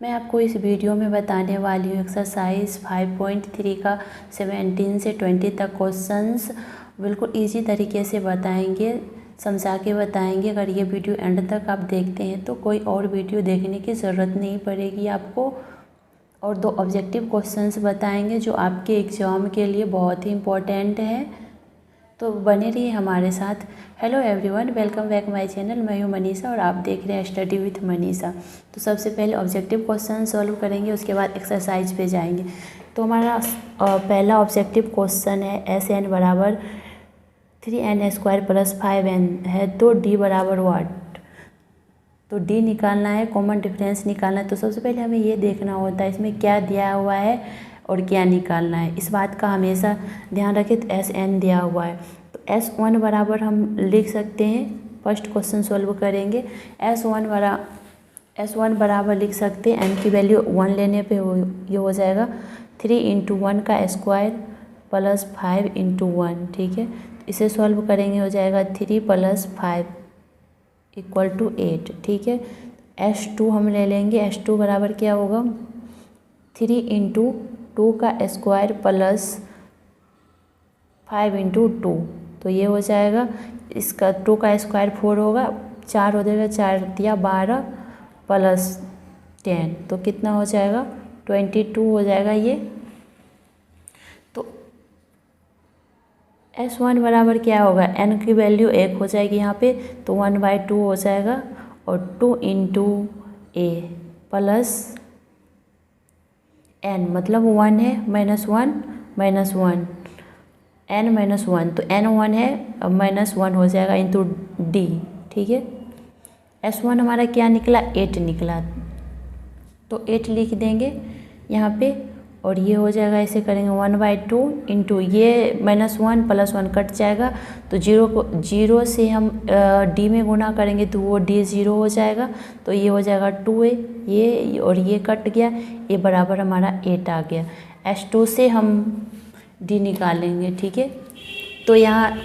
मैं आपको इस वीडियो में बताने वाली हूँ एक्सरसाइज 5.3 का 17 से 20 तक क्वेश्चंस बिल्कुल इजी तरीके से बताएंगे, समझा के बताएंगे। अगर ये वीडियो एंड तक आप देखते हैं तो कोई और वीडियो देखने की ज़रूरत नहीं पड़ेगी आपको। और 2 ऑब्जेक्टिव क्वेश्चंस बताएंगे जो आपके एग्ज़ाम के लिए बहुत ही इम्पोर्टेंट है, तो बने रहिए हमारे साथ। Hello everyone, welcome back my channel. मैं हूँ मनीषा और आप देख रहे हैं स्टडी विथ मनीषा। तो सबसे पहले ऑब्जेक्टिव क्वेश्चन सॉल्व करेंगे, उसके बाद एक्सरसाइज पे जाएंगे। तो हमारा पहला ऑब्जेक्टिव क्वेश्चन है एस एन बराबर 3n² + 5n है, तो डी बराबर वाट। तो डी निकालना है, कॉमन डिफरेंस निकालना है। तो सबसे पहले हमें ये देखना होता है इसमें क्या दिया हुआ है और क्या निकालना है। इस बात का हमेशा ध्यान रखें। तो एस एन दिया हुआ है तो S1 बराबर हम लिख सकते हैं। फर्स्ट क्वेश्चन सॉल्व करेंगे। S1 बराबर लिख सकते हैं, n की वैल्यू 1 लेने पे ये हो जाएगा 3 × 1 का स्क्वायर + 5 × 1। ठीक है, इसे सॉल्व करेंगे हो जाएगा 3 + 5 = 8। ठीक है, S2 हम ले लेंगे। S2 बराबर क्या होगा 3 × 2 का स्क्वायर + 5 × 2। तो ये हो जाएगा, इसका 2 का स्क्वायर 4 होगा, 4 हो जाएगा, 4 दिया 12 + 10 तो कितना हो जाएगा 22 हो जाएगा ये। तो S1 बराबर क्या होगा, n की वैल्यू 1 हो जाएगी यहाँ पे, तो 1/2 हो जाएगा और 2 × a + n मतलब 1 है, -1 -1 n -1, तो n 1 है, अब -1 हो जाएगा इंटू d। ठीक है, S1 हमारा क्या निकला 8 निकला, तो 8 लिख देंगे यहाँ पे और ये हो जाएगा, ऐसे करेंगे 1/2 इंटू ये -1 + 1 कट जाएगा, तो 0 से हम d में गुना करेंगे तो वो d 0 हो जाएगा, तो ये हो जाएगा 2a, ये और ये कट गया, ये बराबर हमारा 8 आ गया। S2 से हम d निकालेंगे। ठीक है, तो यहाँ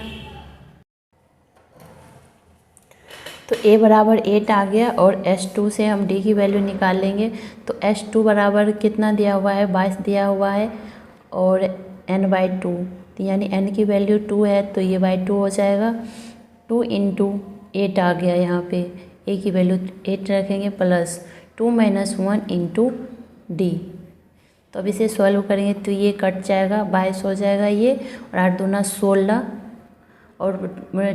तो a बराबर 8 आ गया और S2 से हम d की वैल्यू निकाल लेंगे। तो S2 बराबर कितना दिया हुआ है 22 दिया हुआ है और n/2, तो यानी n की वैल्यू 2 है, तो ये 2 हो जाएगा। 2 × 8 आ गया, यहाँ पे a की वैल्यू 8 रखेंगे + 2 - 1 × d। तो अब इसे सॉल्व करेंगे तो ये कट जाएगा, 22 हो जाएगा ये, और 8 दूना 16 और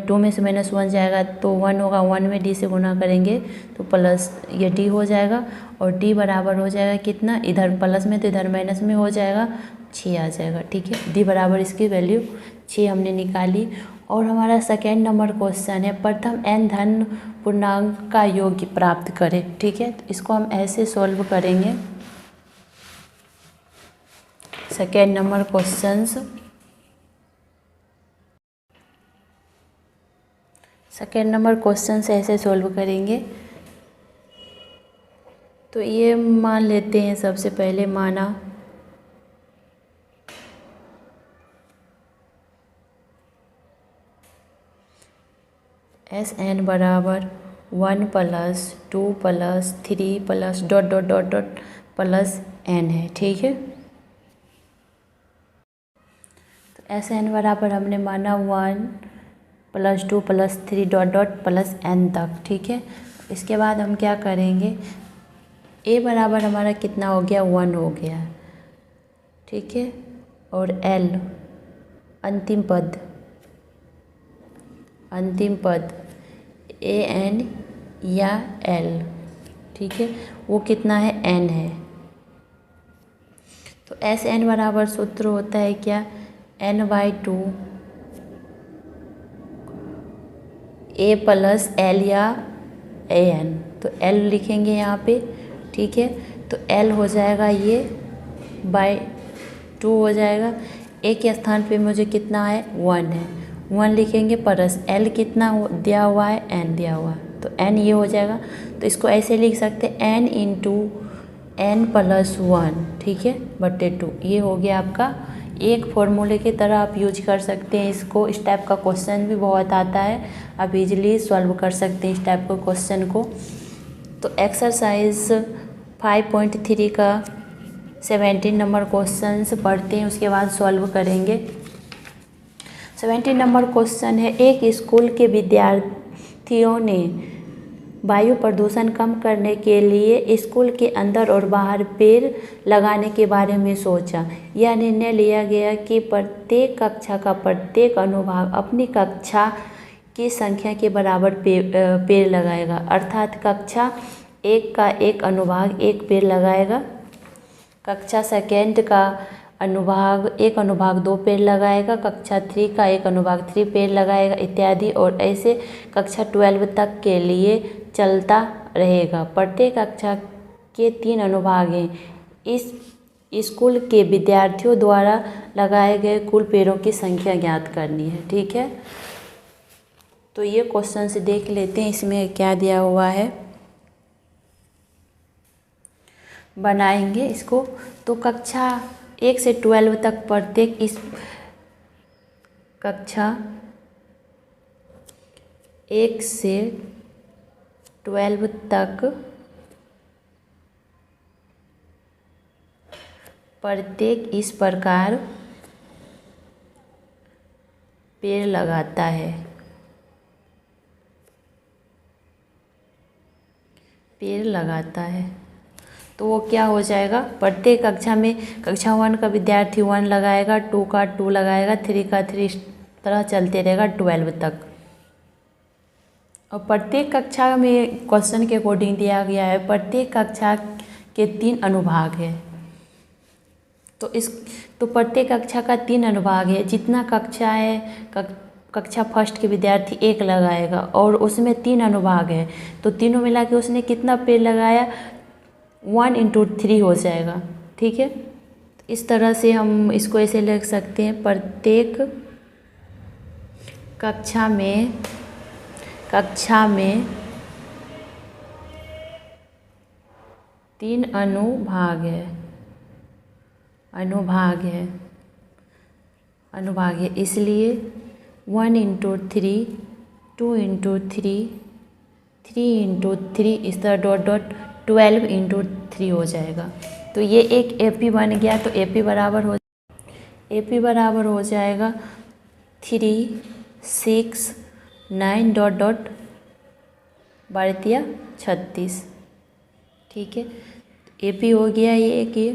2 में से -1 जाएगा तो 1 होगा, 1 में d से गुना करेंगे तो प्लस ये d हो जाएगा और d बराबर हो जाएगा कितना, इधर प्लस में तो इधर माइनस में हो जाएगा, 6 आ जाएगा। ठीक है, d बराबर इसकी वैल्यू 6 हमने निकाली। और हमारा सेकेंड नंबर क्वेश्चन है प्रथम n धन पूर्णांक का योग प्राप्त करें। ठीक है, तो इसको हम ऐसे सॉल्व करेंगे। Second number questions, second number question से ऐसे सॉल्व करेंगे। तो ये मान लेते हैं, सबसे पहले माना Sn बराबर 1 + 2 + 3 + ... n है। ठीक है, तो Sn बराबर हमने माना 1 + 2 + 3 ... n तक। ठीक है, इसके बाद हम क्या करेंगे, a बराबर हमारा कितना हो गया 1 हो गया। ठीक है, और l अंतिम पद an या l, ठीक है, वो कितना है n है। तो Sn बराबर सूत्र होता है क्या, n/2 a + l या an, तो l लिखेंगे यहाँ पे। ठीक है, तो l हो जाएगा ये /2 हो जाएगा, a के स्थान पे मुझे कितना है 1 है, 1 लिखेंगे प्लस l कितना दिया हुआ है n दिया हुआ है, तो n ये हो जाएगा। तो इसको ऐसे लिख सकते हैं n × n + 1, ठीक है, /2। ये हो गया आपका, एक फॉर्मूले की तरह आप यूज कर सकते हैं इसको। इस टाइप का क्वेश्चन भी बहुत आता है, आप इजीली सॉल्व कर सकते हैं इस टाइप के क्वेश्चन को। तो एक्सरसाइज 5.3 का 17 नंबर क्वेश्चंस पढ़ते हैं, उसके बाद सॉल्व करेंगे। 17 नंबर क्वेश्चन है, एक स्कूल के विद्यार्थियों ने वायु प्रदूषण कम करने के लिए स्कूल के अंदर और बाहर पेड़ लगाने के बारे में सोचा। यह निर्णय लिया गया कि प्रत्येक कक्षा का प्रत्येक अनुभाग अपनी कक्षा की संख्या के बराबर पेड़ लगाएगा, अर्थात कक्षा 1 का एक अनुभाग एक पेड़ लगाएगा, कक्षा सेकेंड का एक अनुभाग 2 पेड़ लगाएगा, कक्षा 3 का एक अनुभाग 3 पेड़ लगाएगा इत्यादि, और ऐसे कक्षा 12 तक के लिए चलता रहेगा। प्रत्येक कक्षा के 3 अनुभाग हैं। इस स्कूल के विद्यार्थियों द्वारा लगाए गए कुल पेड़ों की संख्या ज्ञात करनी है। ठीक है, तो ये क्वेश्चन से देख लेते हैं इसमें क्या दिया हुआ है, बनाएंगे इसको। तो कक्षा 1 से 12 तक प्रत्येक कक्षा 1 से 12 तक प्रत्येक इस प्रकार पेड़ लगाता है, पेड़ लगाता है। तो वो क्या हो जाएगा, प्रत्येक कक्षा में कक्षा 1 का विद्यार्थी 1 लगाएगा, 2 का 2 लगाएगा, 3 का 3, इस तरह चलते रहेगा 12 तक। और प्रत्येक कक्षा में क्वेश्चन के अकॉर्डिंग दिया गया है प्रत्येक कक्षा के 3 अनुभाग है। तो प्रत्येक कक्षा का 3 अनुभाग है, जितना कक्षा है कक्षा फर्स्ट के विद्यार्थी 1 लगाएगा और उसमें 3 अनुभाग है, तो तीनों मिला के उसने कितना पेड़ लगाया, 1 × 3 हो जाएगा। ठीक है, इस तरह से हम इसको ऐसे लिख सकते हैं, प्रत्येक कक्षा में 3 अनुभाग है, इसलिए 1 × 3, 2 × 3, 3 × 3, इस तरह डॉट डॉट 12 × 3 हो जाएगा। तो ये एक AP बन गया। तो AP बराबर हो जाएगा 3, 6, 9 डॉट डॉट 12 36। ठीक है, AP हो गया ये एक ये।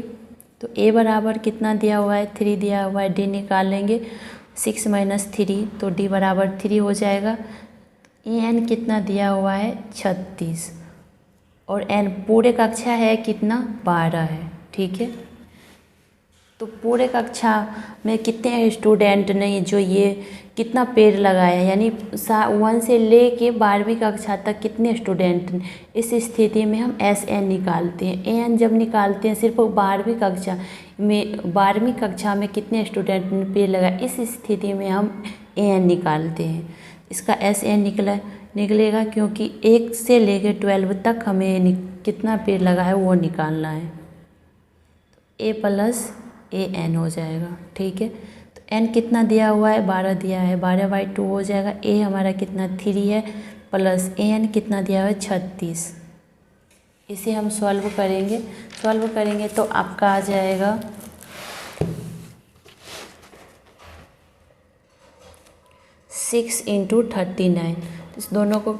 तो A बराबर कितना दिया हुआ है, 3 दिया हुआ है, D निकालेंगे 6 - 3, तो D बराबर 3 हो जाएगा। N कितना दिया हुआ है, 36, और N पूरे कक्षा है कितना, 12 है। ठीक है, तो पूरे कक्षा में कितने स्टूडेंट ने जो ये कितना पेड़ लगाया, यानी 1 से ले के 12वीं कक्षा तक कितने स्टूडेंट, इस स्थिति में हम SN निकालते हैं। AN जब निकालते हैं सिर्फ 12वीं कक्षा में कितने स्टूडेंट ने पेड़ लगाया, इस स्थिति में हम AN निकालते हैं। इसका SN निकलेगा, क्योंकि 1 से लेकर 12 तक हमें कितना पेड़ लगा है वो निकालना है। A + AN हो जाएगा। ठीक है, तो N कितना दिया हुआ है, 12 दिया है, 12/2 हो जाएगा। A हमारा कितना 3 है, प्लस AN कितना दिया हुआ है, 36। इसे हम सॉल्व करेंगे तो आपका आ जाएगा 6 × 39। इस दोनों को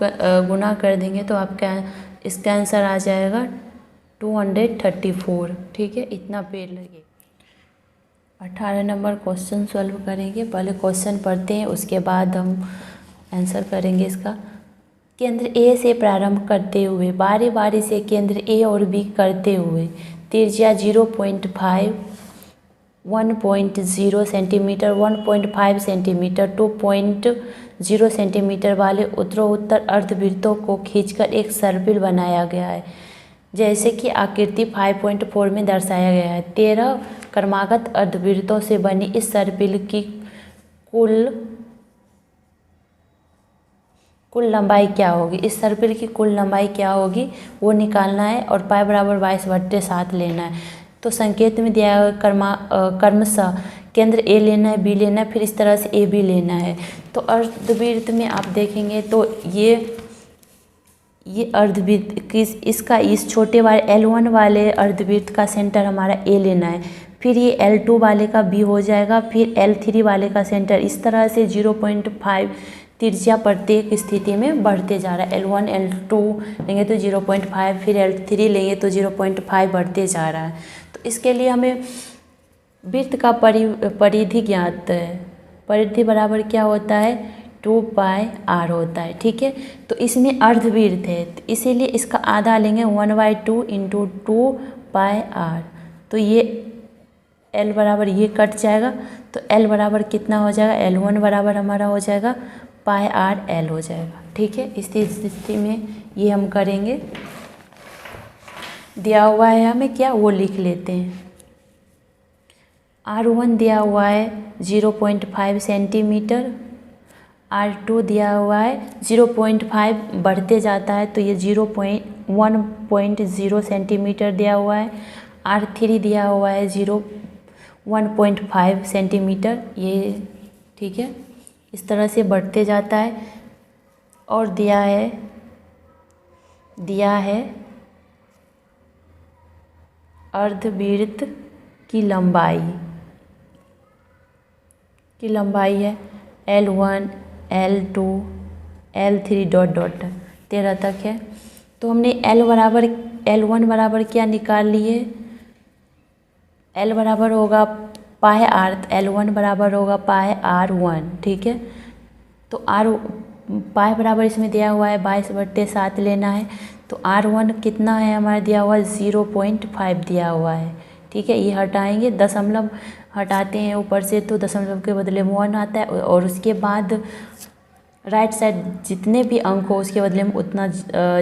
गुना कर देंगे तो आपका इसका आंसर आ जाएगा 234। ठीक है, इतना पेड़ लगे। 18 नंबर क्वेश्चन सॉल्व करेंगे। पहले क्वेश्चन पढ़ते हैं, उसके बाद हम आंसर करेंगे इसका। केंद्र A से प्रारंभ करते हुए बारी बारी से केंद्र A और B करते हुए त्रिज्या 0.5, 1.0 सेंटीमीटर, 1.5 सेंटीमीटर, 2.0 सेंटीमीटर वाले उत्तरोत्तर अर्धवृत्तों को खींचकर एक सर्पिल बनाया गया है, जैसे कि आकृति 5.4 में दर्शाया गया है। 13 क्रमागत अर्धवृत्तों से बनी इस सर्पिल की कुल लंबाई क्या होगी, इस सर्पिल की कुल लंबाई क्या होगी वो निकालना है, और पाई बराबर 22/7 लेना है। तो संकेत में दिया हुआ क्रमशः केंद्र A लेना है, B लेना है, फिर इस तरह से AB लेना है। तो अर्धवृत्त में आप देखेंगे तो ये अर्धवृत्त किस इसका इस छोटे वाले L1 वाले अर्धवृत्त का सेंटर हमारा A लेना है, फिर ये L2 वाले का B हो जाएगा, फिर L3 वाले का सेंटर। इस तरह से 0.5 त्रिज्या प्रत्येक स्थिति में बढ़ते जा रहा है। L1 L2 लेंगे तो 0.5, फिर L3 लेंगे तो 0.5 बढ़ते जा रहा है। तो इसके लिए हमें वृत्त का परिधि ज्ञात है। परिधि बराबर क्या होता है, 2πr होता है। ठीक है, तो इसमें अर्धवृत्त है तो इसीलिए इसका आधा लेंगे 1/2 इंटू 2πr। तो ये L बराबर ये कट जाएगा, तो L बराबर कितना हो जाएगा, L1 बराबर हमारा हो जाएगा πr/L हो जाएगा। ठीक है, इस स्थिति में ये हम करेंगे। दिया हुआ है हमें क्या, वो लिख लेते हैं। R1 दिया हुआ है 0.5 सेंटीमीटर, R2 दिया हुआ है 0.5 बढ़ते जाता है तो ये 1.0 सेंटीमीटर दिया हुआ है। R3 दिया हुआ है 1.5 सेंटीमीटर, ये ठीक है, इस तरह से बढ़ते जाता है। और दिया है अर्धवृत्त की लंबाई है L1 L2 L3 डॉट 13 तक है। तो हमने L1 बराबर क्या निकाल लिए, L बराबर होगा πr, L1 बराबर होगा πr1। ठीक है, तो पाई बराबर इसमें दिया हुआ है 22/7 लेना है। तो R1 कितना है हमारा दिया हुआ है 0.5 दिया हुआ है। ठीक है, ये हटाएंगे, दशमलव हटाते हैं ऊपर से तो दशमलव के बदले में 1 आता है, और उसके बाद राइट साइड जितने भी अंक हो उसके बदले में उतना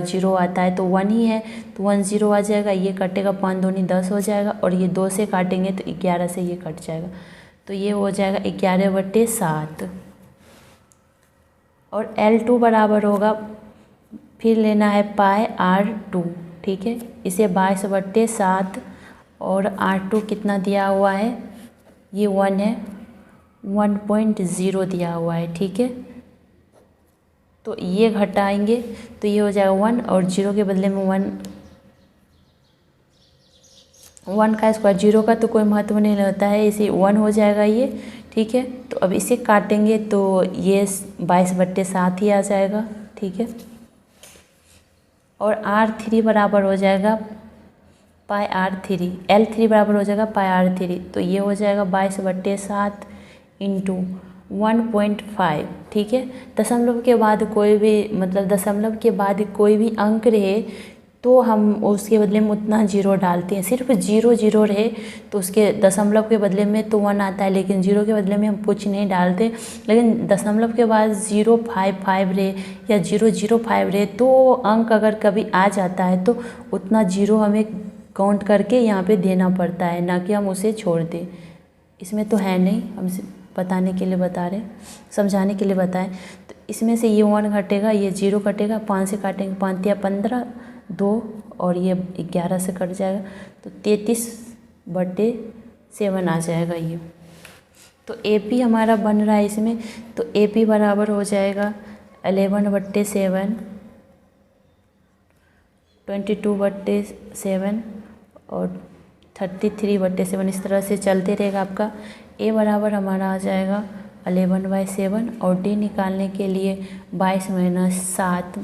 0 आता है, तो 1 ही है तो 1 0 आ जाएगा। ये कटेगा 5 दूनी 10 हो जाएगा, और ये 2 से काटेंगे तो 11 से ये कट जाएगा, तो ये हो जाएगा 11/7। और L2 बराबर होगा, फिर लेना है πr2। ठीक है, इसे 22/7, और R2 कितना दिया हुआ है, ये 1 है, 1.0 दिया हुआ है। ठीक है, तो ये घटाएंगे तो ये हो जाएगा 1, और 0 के बदले में 1 का स्क्वायर, 0 का तो कोई महत्व नहीं रहता है, इसे 1 हो जाएगा ये। ठीक है, तो अब इसे काटेंगे तो ये 22/7 ही आ जाएगा। ठीक है, और R3 बराबर हो जाएगा πr3, L3 बराबर हो जाएगा πr3, तो ये हो जाएगा 22/7 इंटू 1.5। ठीक है, दशमलव के बाद कोई भी अंक रहे तो हम उसके बदले में उतना 0 डालते हैं। सिर्फ 0 रहे तो उसके दशमलव के बदले में तो 1 आता है, लेकिन 0 के बदले में हम कुछ नहीं डालते। लेकिन दशमलव के बाद 055 रहे या 005 रहे तो अंक अगर कभी आ जाता है तो उतना 0 हमें काउंट करके यहाँ पे देना पड़ता है, ना कि हम उसे छोड़ दें। इसमें तो है नहीं, हम बताने के लिए बता रहे, समझाने के लिए बताएं। तो इसमें से ये 1 घटेगा, ये 0 कटेगा, 5 से काटेंगे, 5 या 15, 2 और ये 11 से कट जाएगा, तो 33/7 आ जाएगा ये। तो AP हमारा बन रहा है इसमें, तो AP बराबर हो जाएगा 11/7, 22/7 और 33/7, इस तरह से चलते रहेगा आपका। A बराबर हमारा आ जाएगा 11/7, और D निकालने के लिए 22 - 7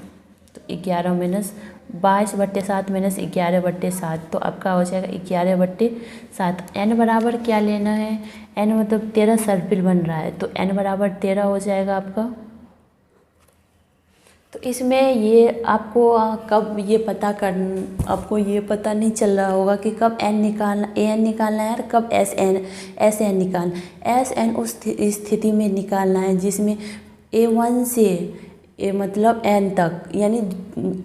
तो 22/7 - 11/7, तो आपका हो जाएगा 11/7। N बराबर क्या लेना है, N मतलब 13 सर्पिल बन रहा है, तो N बराबर 13 हो जाएगा आपका। तो इसमें ये आपको कब ये आपको ये पता नहीं चल रहा होगा कि कब AN निकालना है और कब SN निकालना। SN उस स्थिति में निकालना है जिसमें A1 से मतलब N तक यानी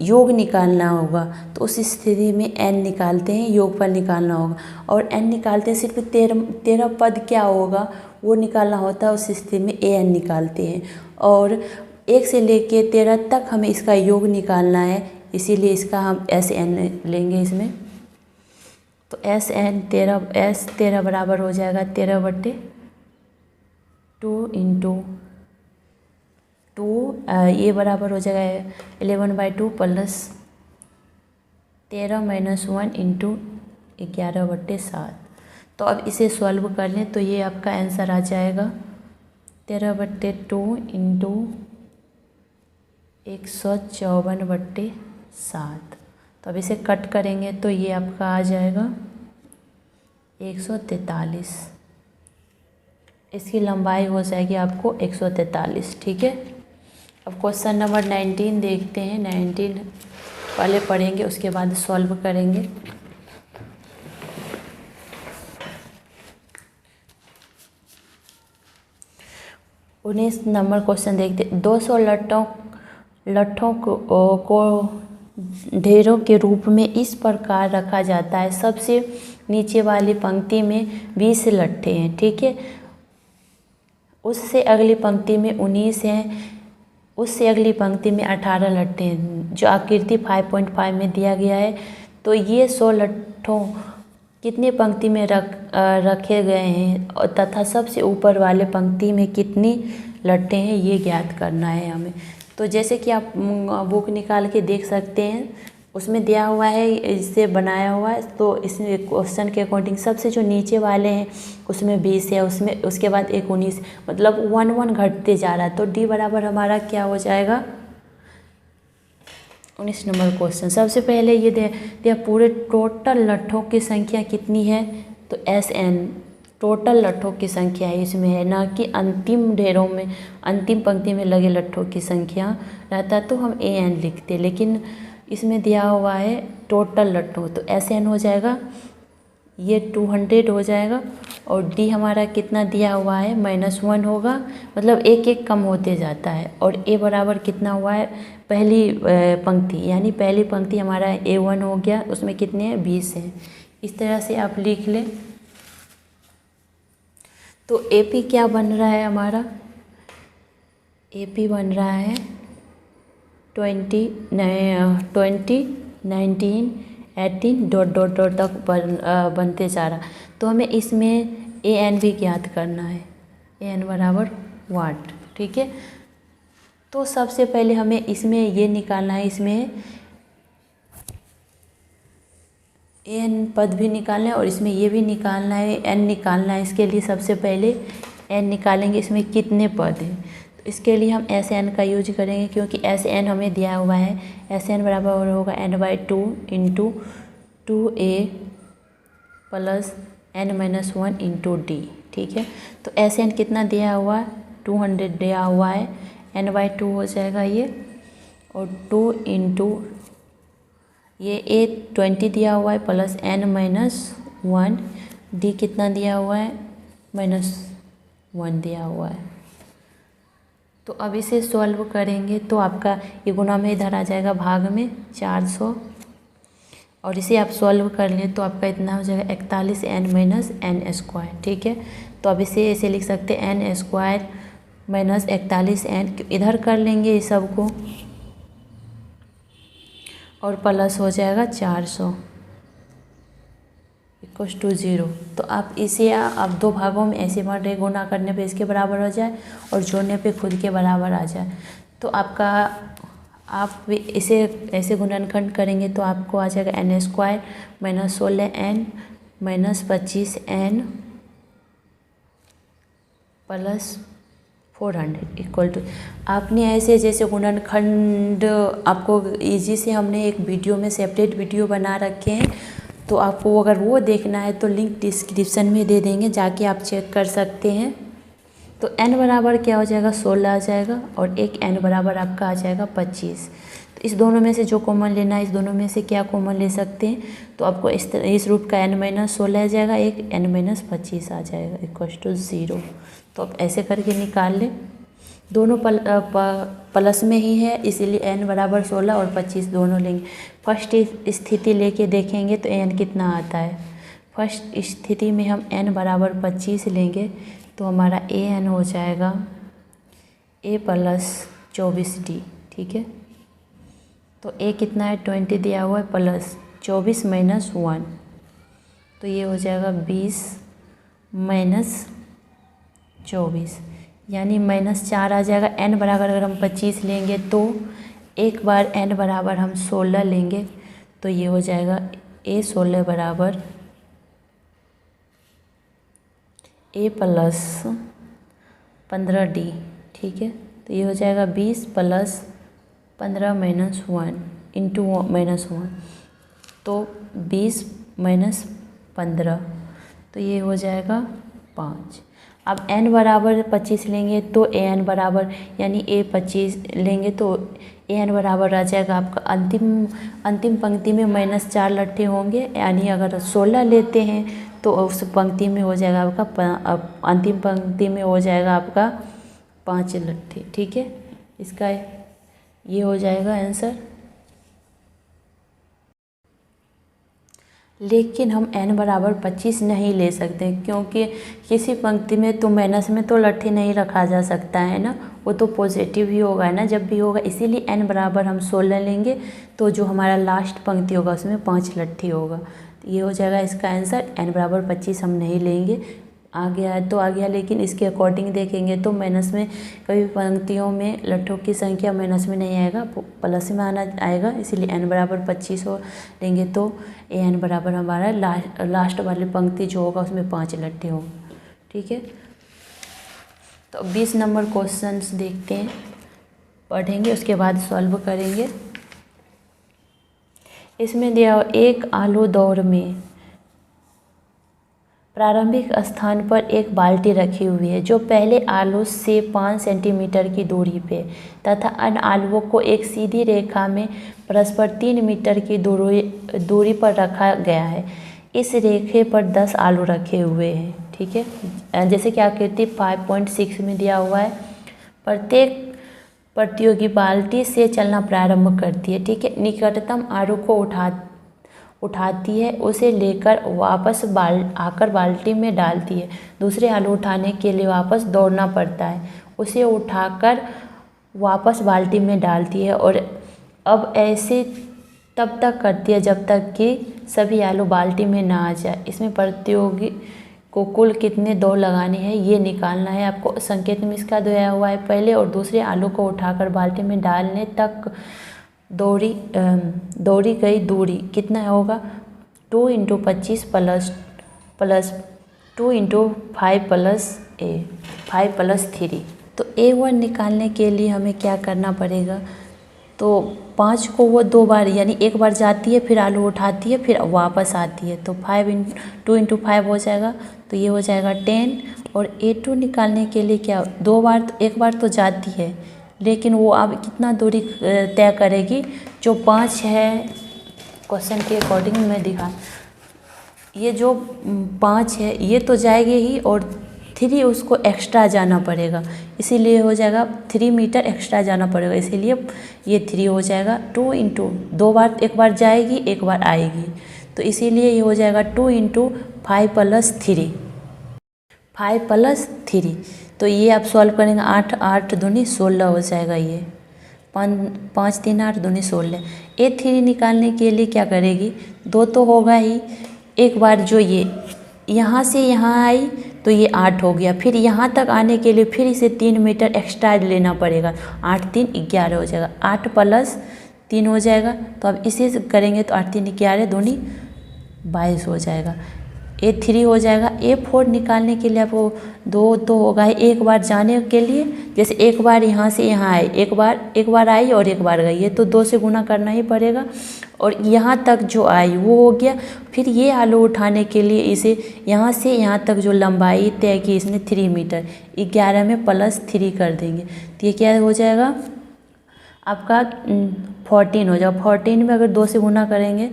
योग निकालना होगा, तो उस स्थिति में N निकालते हैं, योग पर निकालना होगा। और N निकालते हैं सिर्फ 13 पद क्या होगा वो निकालना होता है, उस स्थिति में AN निकालते हैं। और 1 से लेके 13 तक हमें इसका योग निकालना है, इसीलिए इसका हम SN लेंगे इसमें। तो SN 13 बराबर हो जाएगा 13/2 इंटू ये बराबर हो जाएगा 11/2 प्लस 13-1 इंटू 11/7। तो अब इसे सॉल्व कर लें तो ये आपका आंसर आ जाएगा 13/2 इंटू 154/7। तो अब इसे कट करेंगे तो ये आपका आ जाएगा 143। इसकी लंबाई हो जाएगी आपको 143। ठीक है। अब क्वेश्चन नंबर 19 देखते हैं। 19 पहले पढ़ेंगे उसके बाद सॉल्व करेंगे। 19 नंबर क्वेश्चन देखते। 200 लट्ठों को ढेरों के रूप में इस प्रकार रखा जाता है। सबसे नीचे वाली पंक्ति में 20 लट्ठे हैं। ठीक है। उससे अगली पंक्ति में 19 हैं। उससे अगली पंक्ति में 18 लट्ठे हैं जो आकृति 5.5 में दिया गया है। तो ये 100 लट्ठों कितने पंक्ति में रखे गए हैं और तथा सबसे ऊपर वाले पंक्ति में कितनी लट्ठे हैं ये ज्ञात करना है हमें। तो जैसे कि आप बुक निकाल के देख सकते हैं, उसमें दिया हुआ है, इससे बनाया हुआ है। तो इसमें क्वेश्चन के अकॉर्डिंग सबसे जो नीचे वाले हैं उसमें 20 है, उसमें उसके बाद 19, मतलब 1 घटते जा रहा है। तो डी बराबर हमारा क्या हो जाएगा 19 नंबर क्वेश्चन। सबसे पहले ये दिया पूरे टोटल लट्ठों की संख्या कितनी है। तो SN टोटल लट्ठों की संख्या है इसमें है, ना कि अंतिम ढेरों में अंतिम पंक्ति में लगे लट्ठों की संख्या रहता तो हम AN लिखते, लेकिन इसमें दिया हुआ है टोटल लट्ठों। तो SN हो जाएगा ये 200 हो जाएगा। और डी हमारा कितना दिया हुआ है -1 होगा, मतलब एक एक कम होते जाता है। और ए बराबर कितना हुआ है पहली पंक्ति, यानी पहली पंक्ति हमारा A1 हो गया, उसमें कितने हैं 20 हैं। इस तरह से आप लिख लें। तो AP क्या बन रहा है हमारा, AP बन रहा है 20, 19, 18 डॉट तक बनते जा रहा। तो हमें इसमें AN भी ज्ञात करना है, AN बराबर वाट। ठीक है। तो सबसे पहले हमें इसमें ये निकालना है, इसमें AN पद भी निकालना है और इसमें ये भी निकालना है, N निकालना है। इसके लिए सबसे पहले N निकालेंगे, इसमें कितने पद हैं। तो इसके लिए हम SN का यूज करेंगे, क्योंकि SN हमें दिया हुआ है। SN बराबर होगा N/2 into 2A plus N-1 into D। ठीक है। तो SN कितना दिया हुआ है 200 दिया हुआ है, N/2 हो जाएगा ये, और 2 इंटू ये A 20 दिया हुआ है प्लस N-1, D कितना दिया हुआ है -1 दिया हुआ है। तो अब इसे सॉल्व करेंगे तो आपका ये गुना में इधर आ जाएगा भाग में 400, और इसे आप सॉल्व कर लें तो आपका इतना हो जाएगा 41n-n²। ठीक है। तो अब इसे ऐसे लिख सकते हैं n² - 41n, इधर कर लेंगे इस सब को, और प्लस हो जाएगा 400 = 0। तो आप इसे आप दो भागों में ऐसे बांट रहे, गुना करने पे इसके बराबर हो जाए और जोड़ने पे खुद के बराबर आ जाए। तो आपका आप इसे ऐसे गुणनखंड करेंगे तो आपको आ जाएगा n² - 16n - 25n प्लस 400 = आपने ऐसे जैसे गुणनखंड आपको इजी से हमने एक वीडियो में सेपरेट वीडियो बना रखे हैं। तो आपको अगर वो देखना है तो लिंक डिस्क्रिप्शन में दे देंगे, जाके आप चेक कर सकते हैं। तो n बराबर क्या हो जाएगा 16 आ जाएगा, और एक n बराबर आपका आ जाएगा 25। तो इस दोनों में से जो कॉमन लेना है, इस दोनों में से क्या कॉमन ले सकते हैं। तो आपको इस रूप का n-16 आ जाएगा, एक n-25 आ जाएगा = 0। तो आप ऐसे करके निकाल लें। दोनों प्लस में ही है, इसीलिए n बराबर 16 और 25 दोनों लेंगे। फर्स्ट स्थिति लेके देखेंगे तो n कितना आता है। फर्स्ट स्थिति में हम n बराबर 25 लेंगे तो हमारा AN हो जाएगा A + 24D। ठीक है। तो A कितना है 20 दिया हुआ है, प्लस 24 - 1, तो ये हो जाएगा 20 - 24। यानी -4 आ जाएगा। n बराबर अगर हम 25 लेंगे तो एक बार n बराबर हम 16 लेंगे तो ये हो जाएगा A16 बराबर A प्लस 15D, ठीक है। तो ये हो जाएगा 20 प्लस 15 माइनस 1 इंटू -1, तो 20 माइनस 15, तो ये हो जाएगा 5। अब n बराबर 25 लेंगे तो an बराबर यानी A 25 लेंगे तो an बराबर आ जाएगा आपका अंतिम पंक्ति में -4 लट्ठे होंगे, यानी अगर 16 लेते हैं तो उस पंक्ति में हो जाएगा आपका अंतिम पंक्ति में हो जाएगा आपका 5 लट्ठे, ठीक है। इसका ये हो जाएगा आंसर। लेकिन हम n बराबर 25 नहीं ले सकते क्योंकि किसी पंक्ति में तो माइनस में तो लट्ठे नहीं रखा जा सकता है ना, वो तो पॉजिटिव ही होगा ना जब भी होगा, इसीलिए n बराबर हम 16 लेंगे तो जो हमारा लास्ट पंक्ति होगा उसमें 5 लट्ठे होगा। तो ये हो जाएगा इसका आंसर। n बराबर 25 हम नहीं लेंगे, आ गया तो आ गया, लेकिन इसके अकॉर्डिंग देखेंगे तो माइनस में कभी पंक्तियों में लट्ठों की संख्या माइनस में नहीं आएगा, प्लस में आना आएगा, इसीलिए n बराबर 25 हो लेंगे तो an बराबर हमारा लास्ट वाली पंक्ति जो होगा उसमें 5 लट्ठे होंगे, ठीक है। तो 20 नंबर क्वेश्चंस देखते हैं, पढ़ेंगे उसके बाद सॉल्व करेंगे। इसमें दिया एक आलू दौड़ में प्रारंभिक स्थान पर एक बाल्टी रखी हुई है जो पहले आलू से 5 सेंटीमीटर की दूरी पे तथा अन्य आलुओं को एक सीधी रेखा में परस्पर 3 मीटर की दूरी पर रखा गया है। इस रेखे पर 10 आलू रखे हुए हैं, ठीक है। जैसे कि आकृति 5.6 में दिया हुआ है। प्रत्येक प्रतियोगी बाल्टी से चलना प्रारंभ करती है, ठीक है। निकटतम आलू को उठाती है, उसे लेकर वापस आकर बाल्टी में डालती है। दूसरे आलू उठाने के लिए वापस दौड़ना पड़ता है, उसे उठाकर वापस बाल्टी में डालती है और अब ऐसे तब तक करती है जब तक कि सभी आलू बाल्टी में ना आ जाए। इसमें प्रतियोगी को कुल कितने दौड़ लगानी है ये निकालना है। आपको संकेत में इसका दिया हुआ है, पहले और दूसरे आलू को उठाकर बाल्टी में डालने तक दौड़ी गई दूरी कितना होगा, 2 × 25 प्लस 2 × 5 प्लस 3। तो A1 निकालने के लिए हमें क्या करना पड़ेगा, तो 5 को वो 2 बार यानी एक बार जाती है फिर आलू उठाती है फिर वापस आती है, तो 2 × 5 हो जाएगा, तो ये हो जाएगा 10। और A2 निकालने के लिए क्या, 2 बार एक बार तो जाती है लेकिन वो अब कितना दूरी तय करेगी, जो 5 है क्वेश्चन के अकॉर्डिंग मैं दिखा, ये जो 5 है ये तो जाएगी ही और 3 उसको एक्स्ट्रा जाना पड़ेगा, इसीलिए हो जाएगा 3 मीटर एक्स्ट्रा जाना पड़ेगा, इसीलिए ये 3 हो जाएगा। 2 × 2 बार, एक बार जाएगी एक बार आएगी, तो इसीलिए ये हो जाएगा 2 × 5 प्लस 3, 5 प्लस 3। तो ये आप सॉल्व करेंगे 8 8 दूनी 16 हो जाएगा, ये 5 3 8 दूनी 16। A3 निकालने के लिए क्या करेगी, 2 तो होगा ही, एक बार जो ये यहाँ से यहाँ आई तो ये 8 हो गया, फिर यहाँ तक आने के लिए फिर इसे 3 मीटर एक्स्ट्रा लेना पड़ेगा, 8 3 11 हो जाएगा, 8 प्लस 3 हो जाएगा। तो अब इसे करेंगे तो 8 3 11 दूनी 22 हो जाएगा, A3 हो जाएगा। A4 निकालने के लिए आपको 2 तो होगा ही, एक बार जाने के लिए, जैसे एक बार यहाँ से यहाँ आए, एक बार आई और एक बार गई है तो 2 से गुना करना ही पड़ेगा, और यहाँ तक जो आई वो हो गया। फिर ये आलू उठाने के लिए इसे यहाँ से यहाँ तक जो लंबाई तय की इसने 3 मीटर, 11 में प्लस 3 कर देंगे, तो ये क्या हो जाएगा आपका 14 हो जाएगा। 14 में अगर 2 से गुना करेंगे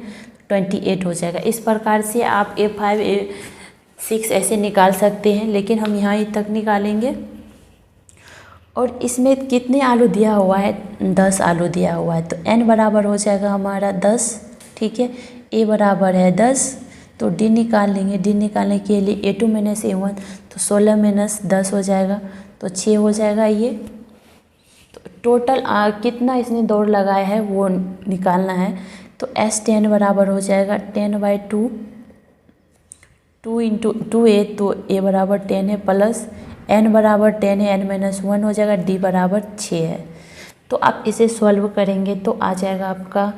28 हो जाएगा। इस प्रकार से आप A5 A6 ऐसे निकाल सकते हैं, लेकिन हम यहाँ तक निकालेंगे। और इसमें कितने आलू दिया हुआ है, 10 आलू दिया हुआ है, तो n बराबर हो जाएगा हमारा 10, ठीक है। A बराबर है 10, तो D निकाल लेंगे। D निकालने के लिए A2 - A1, तो 16 - 10 हो जाएगा, तो 6 हो जाएगा ये। तो टोटल कितना इसने दौड़ लगाया है वो निकालना है, तो S10 बराबर हो जाएगा 10/2, 2 × 2A, तो A बराबर 10 है, प्लस n बराबर 10 है, n-1 हो जाएगा, d बराबर 6 है। तो आप इसे सॉल्व करेंगे तो आ जाएगा आपका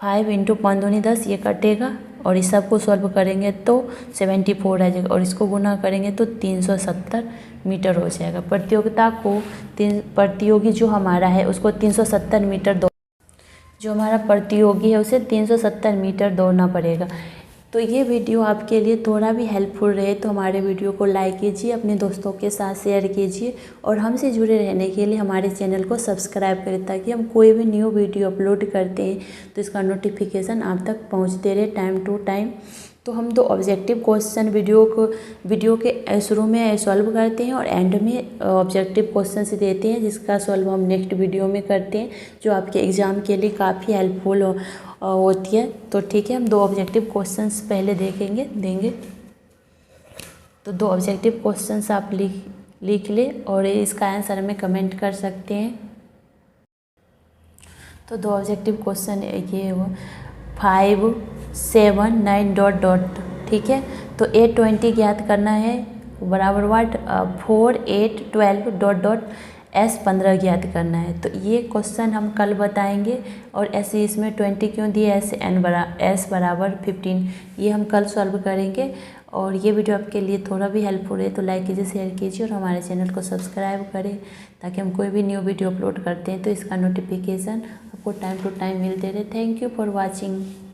5 × 5 दूनी 10, ये कटेगा और इस सब को सॉल्व करेंगे तो 74 आ जाएगा और इसको गुना करेंगे तो 370 मीटर हो जाएगा। प्रतियोगी जो हमारा है उसको 370 मीटर जो हमारा प्रतियोगी है उसे 370 मीटर दौड़ना पड़ेगा। तो ये वीडियो आपके लिए थोड़ा भी हेल्पफुल रहे तो हमारे वीडियो को लाइक कीजिए, अपने दोस्तों के साथ शेयर कीजिए और हमसे जुड़े रहने के लिए हमारे चैनल को सब्सक्राइब करें ताकि हम कोई भी न्यू वीडियो अपलोड करते हैं तो इसका नोटिफिकेशन आप तक पहुंचते रहे टाइम टू टाइम। तो हम 2 ऑब्जेक्टिव क्वेश्चन वीडियो के शुरू में सॉल्व करते हैं और एंड में ऑब्जेक्टिव क्वेश्चन से देते हैं जिसका सॉल्व हम नेक्स्ट वीडियो में करते हैं, जो आपके एग्ज़ाम के लिए काफ़ी हेल्पफुल होती है। तो ठीक है, हम 2 ऑब्जेक्टिव क्वेश्चंस पहले देंगे। तो 2 ऑब्जेक्टिव क्वेश्चंस आप लिख ले और इसका आंसर हमें कमेंट कर सकते हैं। तो 2 ऑब्जेक्टिव क्वेश्चन ये 5, 7, 9 ... ठीक है। तो 820 ज्ञात करना है बराबर वाट 4, 8, 12 ... S15 ज्ञात करना है। तो ये क्वेश्चन हम कल बताएंगे और ऐसे इसमें 20 क्यों दिए, ऐसे S बराबर 15 ये हम कल सॉल्व करेंगे। और ये वीडियो आपके लिए थोड़ा भी हेल्पफुल है तो लाइक कीजिए, शेयर कीजिए और हमारे चैनल को सब्सक्राइब करें ताकि हम कोई भी न्यू वीडियो अपलोड करते हैं तो इसका नोटिफिकेशन आपको टाइम टू टाइम मिलते रहे। Thank you for watching.